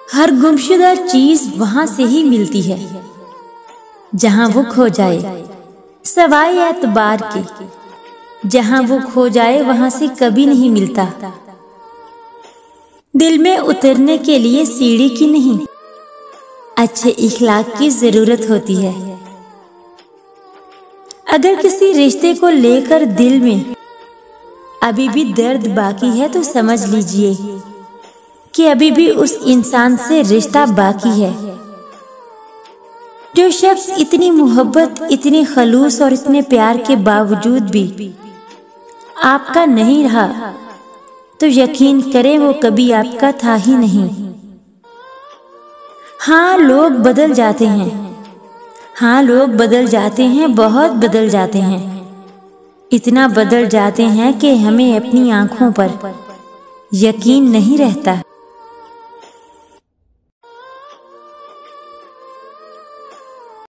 हर गुमशुदा चीज वहां से ही मिलती है जहां वो खो जाए, सवाए एतबार के। जहां वो खो जाए वहां से कभी नहीं मिलता। दिल में उतरने के लिए सीढ़ी की नहीं, अच्छे इखलाक की जरूरत होती है। अगर किसी रिश्ते को लेकर दिल में अभी भी दर्द बाकी है तो समझ लीजिए कि अभी भी उस इंसान से रिश्ता बाकी है। जो शख्स इतनी मोहब्बत, इतने खलूस और इतने प्यार के बावजूद भी आपका नहीं रहा, तो यकीन करें वो कभी आपका था ही नहीं। हाँ, लोग बदल जाते हैं। हाँ, लोग बदल जाते हैं, बहुत बदल जाते हैं। इतना बदल जाते हैं कि हमें अपनी आंखों पर यकीन नहीं रहता।